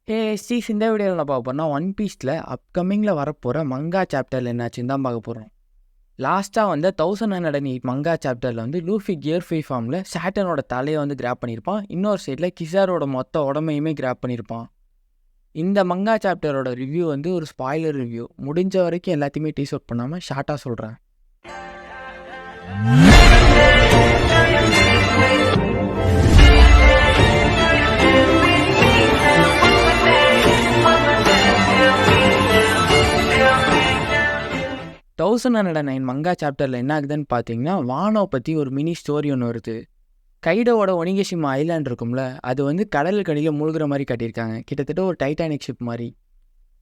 ஸ்டீஸ் இந்த வீடியோவில் நான் பார்க்க போகிறோம்னா ஒன் பீஸில் அப்கமிங்கில் வரப்போகிற மங்கா சாப்டரில் என்னாச்சுன்னு தான் பார்க்க போகிறோம். லாஸ்ட்டாக வந்து 1108 மங்கா சாப்டரில் வந்து லூஃபி கியர் 5 ஃபார்மில் சாட்டனோட தலையை வந்து கிராப் பண்ணியிருப்பான். இன்னொரு சைடில் கிசாரோட மொத்த உடம்பையுமே கிராப் பண்ணியிருப்பான். இந்த மங்கா சாப்டரோட ரிவ்யூ வந்து ஒரு ஸ்பாய்லர் ரிவ்யூ. முடிஞ்ச வரைக்கும் எல்லாத்தையுமே டீஸ் அவுட் பண்ணாமல் ஷார்ட்டாக சொல்கிறேன். மங்கா சாப்டரில் என்ன ஆகுதுன்னு பார்த்தீங்கன்னா, வானோ பற்றி ஒரு மினி ஸ்டோரி ஒன்று வருது. கைடோவோட ஒனிகஷிமா ஐலாண்ட் இருக்கும்ல, அது வந்து கடலுக்கு அடியில் மூழ்கிற மாதிரி காட்டியிருக்காங்க. கிட்டத்தட்ட ஒரு டைட்டானிக் ஷிப் மாதிரி.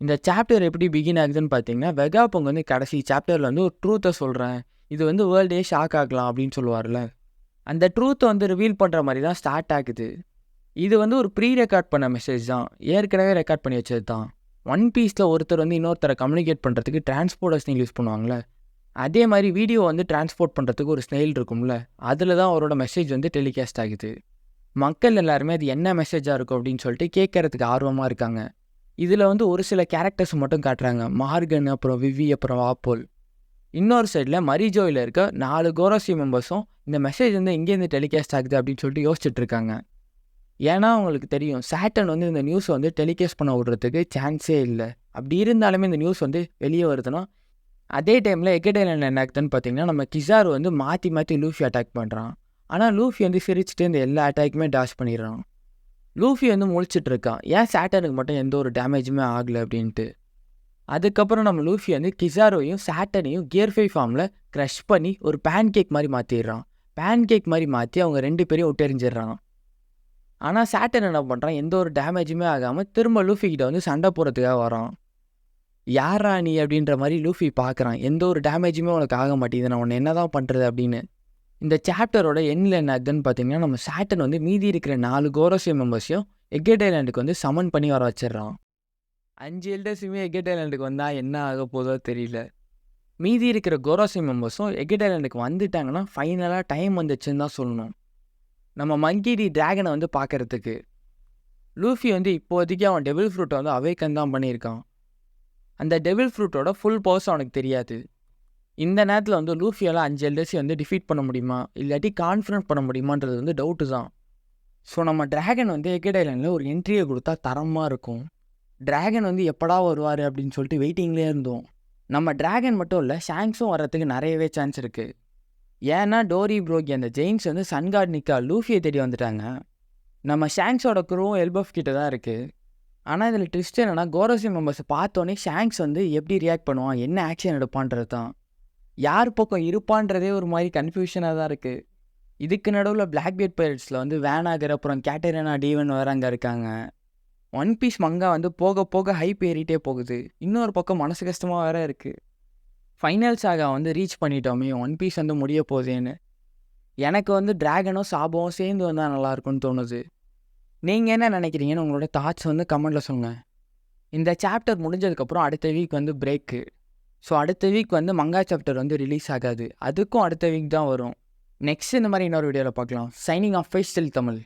இந்த சாப்டர் எப்படி பிகின் ஆகுதுன்னு பார்த்தீங்கன்னா, வெகாபங் வந்து கடைசி சாப்டரில் வந்து ஒரு ட்ரூத்தை சொல்கிறேன், இது வந்து வேர்ல்டே ஷாக் ஆகலாம் அப்படின்னு சொல்லுவார்ல, அந்த ட்ரூத்தை வந்து ரிவீல் பண்ணுற மாதிரி தான் ஸ்டார்ட் ஆகுது. இது வந்து ஒரு ப்ரீ ரெக்கார்ட் பண்ண மெசேஜ் தான், ஏற்கனவே ரெக்கார்ட் பண்ணி வச்சது தான். ஒன் பீஸில் ஒருத்தர் வந்து இன்னொருத்தரை கம்யூனிகேட் பண்ணுறதுக்கு டிரான்ஸ்போர்ட்டர் ஸ்னெயில் யூஸ் பண்ணுவாங்களே, அதே மாதிரி வீடியோ வந்து டிரான்ஸ்போர்ட் பண்ணுறதுக்கு ஒரு ஸ்னெயில் இருக்கும்ல, அதில் தான் அவரோட மெசேஜ் வந்து டெலிகாஸ்ட் ஆகுது. மக்கள் எல்லாருமே அது என்ன மெசேஜாக இருக்கும் அப்படின்னு சொல்லிட்டு கேட்கறதுக்கு ஆர்வமாக இருக்காங்க. இதில் வந்து ஒரு சில கேரக்டர்ஸ் மட்டும் காட்டுறாங்க, மார்கன், அப்புறம் விவி, அப்புறம் வாப்போல். இன்னொரு சைடில் மரிஜோயில் இருக்க 4 கோரோசி மெம்பர்ஸும் இந்த மெசேஜ் வந்து எங்கேருந்து டெலிகாஸ்ட் ஆகுது அப்படின்னு சொல்லிட்டு யோசிச்சுட்டு இருக்காங்க. ஏன்னா அவங்களுக்கு தெரியும், சாட்டன் வந்து இந்த நியூஸ் வந்து டெலிகாஸ்ட் பண்ண விடுறதுக்கு சான்ஸே இல்லை. அப்படி இருந்தாலுமே இந்த நியூஸ் வந்து வெளியே வருதுன்னா, அதே டைமில் எக்கடையில் என்ன ஆகுதுன்னு பார்த்தீங்கன்னா, நம்ம கிசார் வந்து மாற்றி மாற்றி லூஃபி அட்டாக் பண்ணுறான். ஆனால் லூஃபி வந்து சிரிச்சுட்டு இந்த எல்லா அட்டாக்குமே டாஷ் பண்ணிடுறான். லூஃபி வந்து முழிச்சிட்டு இருக்கான், ஏன் சாட்டனுக்கு மட்டும் எந்த ஒரு டேமேஜுமே ஆகலை அப்படின்ட்டு. அதுக்கப்புறம் நம்ம லூஃபி வந்து கிசாரோவையும் சாட்டனையும் கியர் 5 ஃபார்மில் க்ரஷ் பண்ணி ஒரு பேன் கேக் மாதிரி மாற்றிடுறான். பேன் கேக் மாதிரி மாற்றி அவங்க 2 பேரையும் விட்டெறிஞ்சிடுறான். ஆனால் சாட்டன் என்ன பண்ணுறான், எந்த ஒரு டேமேஜுமே ஆகாமல் திரும்ப லூஃபி கிட்ட வந்து சண்டை போடுறதுக்காக வரான். யாரா நீ அப்படின்ற மாதிரி லூஃபி பார்க்குறான், எந்த ஒரு டேமேஜுமே உனக்கு ஆக மாட்டேங்குது, நான் உன்னை என்ன தான் பண்ணுறது அப்படின்னு. இந்த சாப்டரோட எண்ணில் என்ன ஆகுதுன்னு பார்த்தீங்கன்னா, நம்ம சாட்டன் வந்து மீதி இருக்கிற 4 கோரோசி மெம்பர்ஸையும் எக்கட் ஐலாண்டுக்கு வந்து சமன் பண்ணி வர வச்சிடறான். 5 எல்டர்ஸுமே எக்கட் ஐலாண்டுக்கு வந்தால் என்ன ஆக போதோ தெரியல. மீதி இருக்கிற கோரோசி மெம்பர்ஸும் எக்கட் ஐலாண்டுக்கு வந்துட்டாங்கன்னா ஃபைனலாக டைம் வந்துச்சுன்னு தான் சொல்லணும், நம்ம மங்கி டி டிராகனை வந்து பார்க்குறதுக்கு. லூஃபி வந்து இப்போதைக்கு அவன் டெவில் ஃப்ரூட்டை வந்து அவேக்கன் தான் பண்ணியிருக்கான். அந்த டெவில் ஃப்ரூட்டோட ஃபுல் பவர்ஸ் அவனுக்கு தெரியாது. இந்த நேரத்தில் வந்து லூஃபியால் 5 எல்டர்ஸை வந்து டிஃபீட் பண்ண முடியுமா, இல்லாட்டி கான்ஃபிடன்ட் பண்ண முடியுமான்றது வந்து டவுட்டு தான். ஸோ நம்ம டிராகன் வந்து எக்கட் ஐலாண்டில் ஒரு என்ட்ரியை கொடுத்தா தரமாக இருக்கும். டிராகன் வந்து எப்படா வருவார் அப்படின்னு சொல்லிட்டு வெயிட்டிங்லேயே இருந்தோம். நம்ம டிராகன் மட்டும் இல்லை, ஷாங்க்ஸும் வர்றதுக்கு நிறையவே சான்ஸ் இருக்குது. ஏன்னா டோரி ப்ரோகி அந்த ஜெயின்ஸ் வந்து சன்கார்ட் நிக்கா லூஃபியை தேடி வந்துட்டாங்க. நம்ம ஷாங்க்ஸோட குருவும் எல்பஃப் கிட்ட தான் இருக்குது. ஆனால் இதில் ட்விஸ்ட் என்னென்னா, கோரோசி மெம்பர்ஸை பார்த்தோன்னே ஷாங்க்ஸ் வந்து எப்படி ரியாக்ட் பண்ணுவான், என்ன ஆக்ஷன் எடுப்பான்றது தான். யார் பக்கம் இருப்பான்றதே ஒரு மாதிரி கன்ஃபியூஷனாக தான் இருக்குது. இதுக்கு நடுவில் பிளாக்பீட் பைரட்ஸில் வந்து வேனாகர், அப்புறம் கேட்டரினா டீவன் வேறு அங்கே இருக்காங்க. ஒன் பீஸ் மங்கா வந்து போக போக ஹைப் ஏறிட்டே போகுது. இன்னொரு பக்கம் மனசு கஷ்டமாக வேறு இருக்குது. ஃபைனல் சாகா வந்து ரீச் பண்ணிட்டோமே, ஒன் பீஸ் வந்து முடிய போதேன்னு. எனக்கு வந்து டிராகனும் சாபமும் சேர்ந்து வந்தால் நல்லாயிருக்குன்னு தோணுது. நீங்கள் என்ன நினைக்கிறீங்கன்னு உங்களோட தாட்ஸ் வந்து கமெண்ட்டில் சொல்லுங்கள். இந்த சாப்டர் முடிஞ்சதுக்கப்புறம் அடுத்த வீக் வந்து பிரேக்கு. ஸோ அடுத்த வீக் வந்து மங்கா சாப்டர் வந்து ரிலீஸ் ஆகாது, அதுக்கும் அடுத்த வீக் தான் வரும். நெக்ஸ்ட் இந்த மாதிரி இன்னொரு வீடியோவில் பார்க்கலாம். சைனிங் ஆஃப் ஃபேஸ்டில் தமிழ்.